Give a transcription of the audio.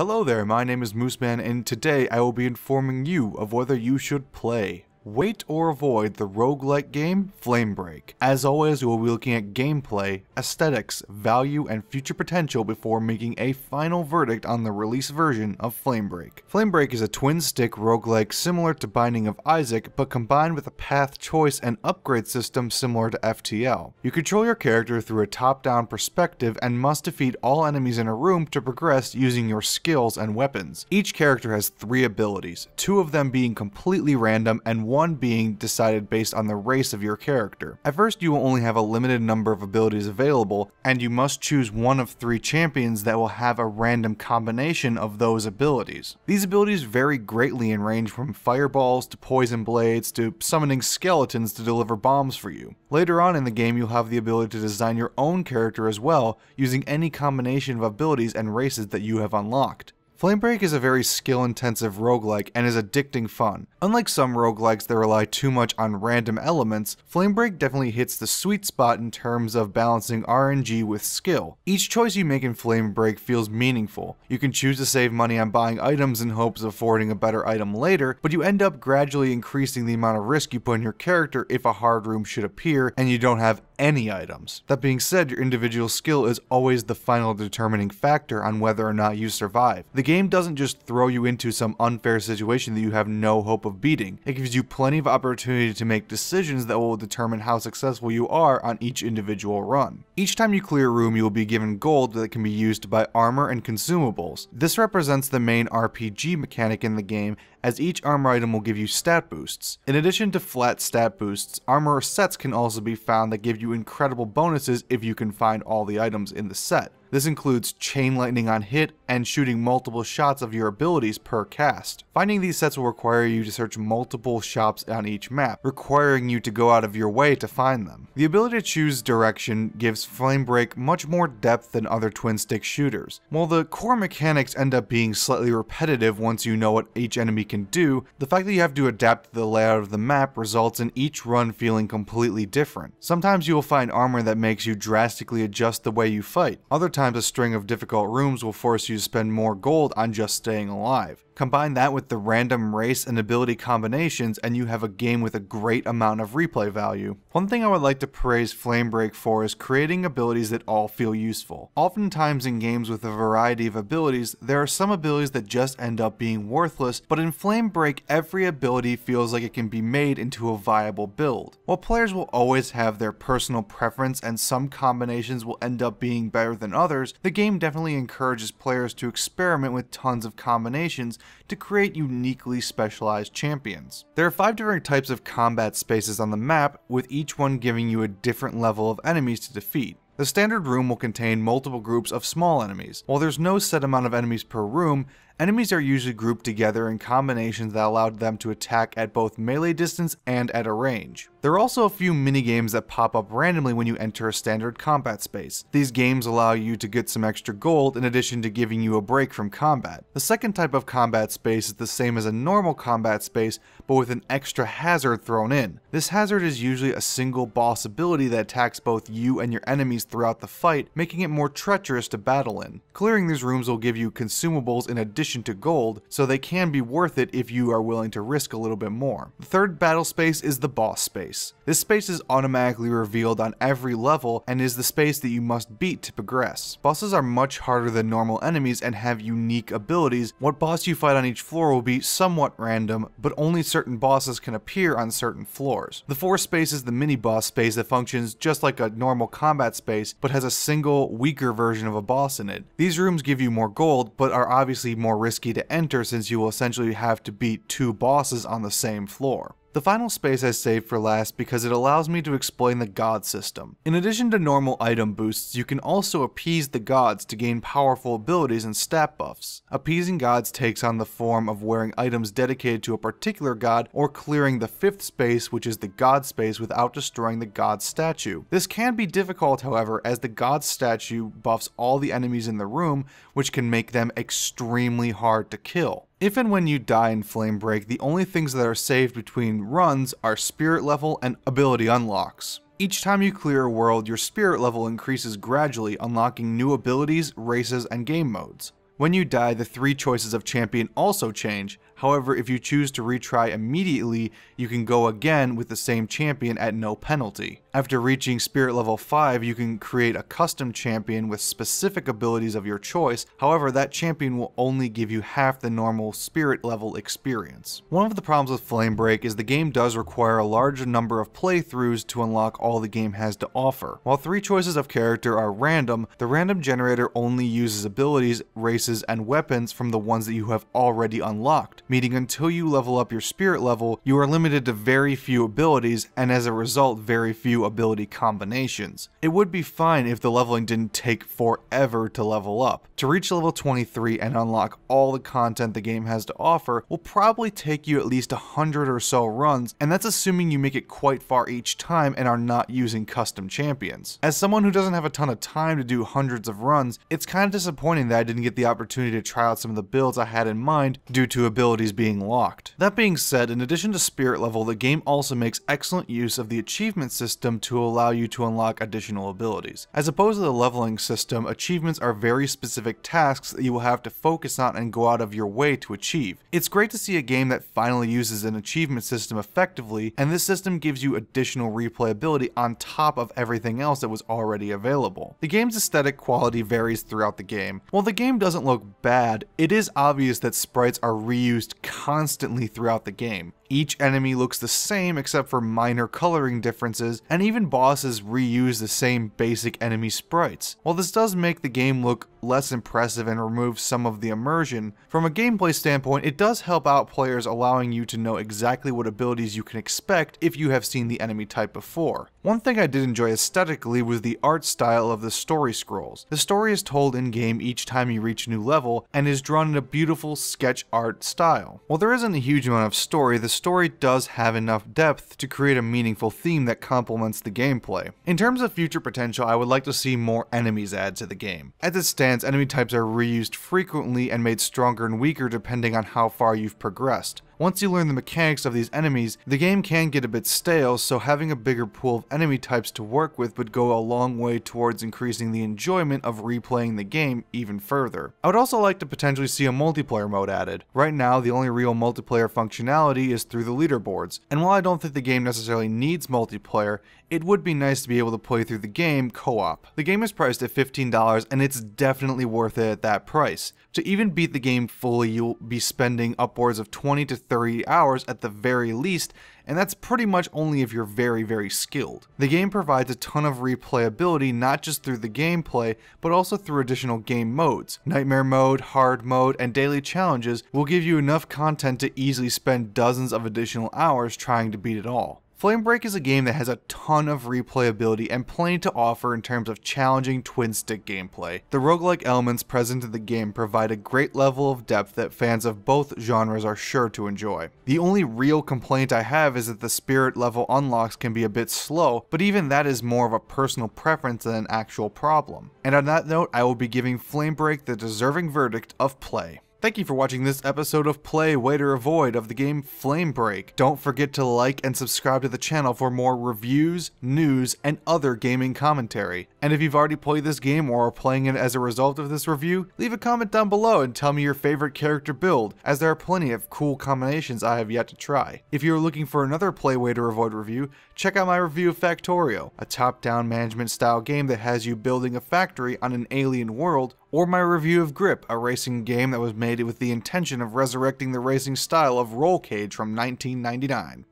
Hello there, my name is Mooseman, and today I will be informing you of whether you should play, wait, or avoid the roguelite game, Flamebreak. As always, we will be looking at gameplay, aesthetics, value, and future potential before making a final verdict on the release version of Flamebreak. Flamebreak is a twin-stick roguelike similar to Binding of Isaac, but combined with a path choice and upgrade system similar to FTL. You control your character through a top-down perspective and must defeat all enemies in a room to progress using your skills and weapons. Each character has 3 abilities, 2 of them being completely random and 1 being decided based on the race of your character. At first, you will only have a limited number of abilities available, and you must choose one of 3 champions that will have a random combination of those abilities. These abilities vary greatly and range from fireballs to poison blades to summoning skeletons to deliver bombs for you. Later on in the game, you'll have the ability to design your own character as well, using any combination of abilities and races that you have unlocked. Flamebreak is a very skill-intensive roguelike and is addicting fun. Unlike some roguelikes that rely too much on random elements, Flamebreak definitely hits the sweet spot in terms of balancing RNG with skill. Each choice you make in Flamebreak feels meaningful. You can choose to save money on buying items in hopes of affording a better item later, but you end up gradually increasing the amount of risk you put in your character if a hard room should appear and you don't have any items. That being said, your individual skill is always the final determining factor on whether or not you survive. The game doesn't just throw you into some unfair situation that you have no hope of beating. It gives you plenty of opportunity to make decisions that will determine how successful you are on each individual run. Each time you clear a room, you will be given gold that can be used to buy armor and consumables. This represents the main RPG mechanic in the game, as each armor item will give you stat boosts. In addition to flat stat boosts, armor sets can also be found that give you incredible bonuses if you can find all the items in the set. This includes chain lightning on hit and shooting multiple shots of your abilities per cast. Finding these sets will require you to search multiple shops on each map, requiring you to go out of your way to find them. The ability to choose direction gives Flamebreak much more depth than other twin-stick shooters. While the core mechanics end up being slightly repetitive once you know what each enemy can do, the fact that you have to adapt to the layout of the map results in each run feeling completely different. Sometimes you will find armor that makes you drastically adjust the way you fight. Other times a string of difficult rooms will force you to spend more gold on just staying alive. Combine that with the random race and ability combinations and you have a game with a great amount of replay value. One thing I would like to praise Flamebreak for is creating abilities that all feel useful. Oftentimes in games with a variety of abilities, there are some abilities that just end up being worthless, but in Flamebreak every ability feels like it can be made into a viable build. While players will always have their personal preference and some combinations will end up being better than others, the game definitely encourages players to experiment with tons of combinations to create uniquely specialized champions. There are 5 different types of combat spaces on the map, with each one giving you a different level of enemies to defeat. The standard room will contain multiple groups of small enemies. While there's no set amount of enemies per room, enemies are usually grouped together in combinations that allow them to attack at both melee distance and at a range. There are also a few minigames that pop up randomly when you enter a standard combat space. These games allow you to get some extra gold in addition to giving you a break from combat. The second type of combat space is the same as a normal combat space, but with an extra hazard thrown in. This hazard is usually a single boss ability that attacks both you and your enemies throughout the fight, making it more treacherous to battle in. Clearing these rooms will give you consumables in addition to gold, so they can be worth it if you are willing to risk a little bit more. The third battle space is the boss space. This space is automatically revealed on every level and is the space that you must beat to progress. Bosses are much harder than normal enemies and have unique abilities. What boss you fight on each floor will be somewhat random, but only certain bosses can appear on certain floors. The fourth space is the mini boss space that functions just like a normal combat space, but has a single, weaker version of a boss in it. These rooms give you more gold, but are obviously more risky to enter since you will essentially have to beat 2 bosses on the same floor. The final space I saved for last because it allows me to explain the god system. In addition to normal item boosts, you can also appease the gods to gain powerful abilities and stat buffs. Appeasing gods takes on the form of wearing items dedicated to a particular god or clearing the 5th space, which is the god space, without destroying the god statue. This can be difficult, however, as the god statue buffs all the enemies in the room, which can make them extremely hard to kill. If and when you die in Flamebreak, the only things that are saved between runs are spirit level and ability unlocks. Each time you clear a world, your spirit level increases gradually, unlocking new abilities, races, and game modes. When you die, the 3 choices of champion also change. However, if you choose to retry immediately, you can go again with the same champion at no penalty. After reaching spirit level 5, you can create a custom champion with specific abilities of your choice. However, that champion will only give you half the normal spirit level experience. One of the problems with Flamebreak is the game does require a large number of playthroughs to unlock all the game has to offer. While 3 choices of character are random, the random generator only uses abilities, races, and weapons from the ones that you have already unlocked, meaning until you level up your spirit level, you are limited to very few abilities, and as a result, very few ability combinations. It would be fine if the leveling didn't take forever to level up. To reach level 23 and unlock all the content the game has to offer will probably take you at least 100 or so runs, and that's assuming you make it quite far each time and are not using custom champions. As someone who doesn't have a ton of time to do hundreds of runs, it's kind of disappointing that I didn't get the opportunity to try out some of the builds I had in mind due to abilities being locked. That being said, in addition to spirit level, the game also makes excellent use of the achievement system to allow you to unlock additional abilities. As opposed to the leveling system, achievements are very specific tasks that you will have to focus on and go out of your way to achieve. It's great to see a game that finally uses an achievement system effectively, and this system gives you additional replayability on top of everything else that was already available. The game's aesthetic quality varies throughout the game. While the game doesn't look bad, it is obvious that sprites are reused constantly throughout the game. Each enemy looks the same except for minor coloring differences, and even bosses reuse the same basic enemy sprites. While this does make the game look less impressive and remove some of the immersion, from a gameplay standpoint it does help out players, allowing you to know exactly what abilities you can expect if you have seen the enemy type before. One thing I did enjoy aesthetically was the art style of the story scrolls. The story is told in-game each time you reach a new level and is drawn in a beautiful sketch art style. While there isn't a huge amount of story, the story does have enough depth to create a meaningful theme that complements the gameplay. In terms of future potential, I would like to see more enemies added to the game. As it stands, enemy types are reused frequently and made stronger and weaker depending on how far you've progressed. Once you learn the mechanics of these enemies, the game can get a bit stale, so having a bigger pool of enemy types to work with would go a long way towards increasing the enjoyment of replaying the game even further. I would also like to potentially see a multiplayer mode added. Right now, the only real multiplayer functionality is through the leaderboards, and while I don't think the game necessarily needs multiplayer, it would be nice to be able to play through the game co-op. The game is priced at $15 and it's definitely worth it at that price. To even beat the game fully, you'll be spending upwards of 20 to 30 hours at the very least, and that's pretty much only if you're very skilled. The game provides a ton of replayability not just through the gameplay, but also through additional game modes. Nightmare mode, hard mode, and daily challenges will give you enough content to easily spend dozens of additional hours trying to beat it all. Flamebreak is a game that has a ton of replayability and plenty to offer in terms of challenging twin-stick gameplay. The roguelike elements present in the game provide a great level of depth that fans of both genres are sure to enjoy. The only real complaint I have is that the spirit level unlocks can be a bit slow, but even that is more of a personal preference than an actual problem. And on that note, I will be giving Flamebreak the deserving verdict of play. Thank you for watching this episode of Play, Wait or Avoid of the game Flamebreak. Don't forget to like and subscribe to the channel for more reviews, news, and other gaming commentary. And if you've already played this game or are playing it as a result of this review, leave a comment down below and tell me your favorite character build, as there are plenty of cool combinations I have yet to try. If you're looking for another Play, Wait or Avoid review, check out my review of Factorio, a top-down management style game that has you building a factory on an alien world, or my review of Grip, a racing game that was made with the intention of resurrecting the racing style of roll cage from 1999.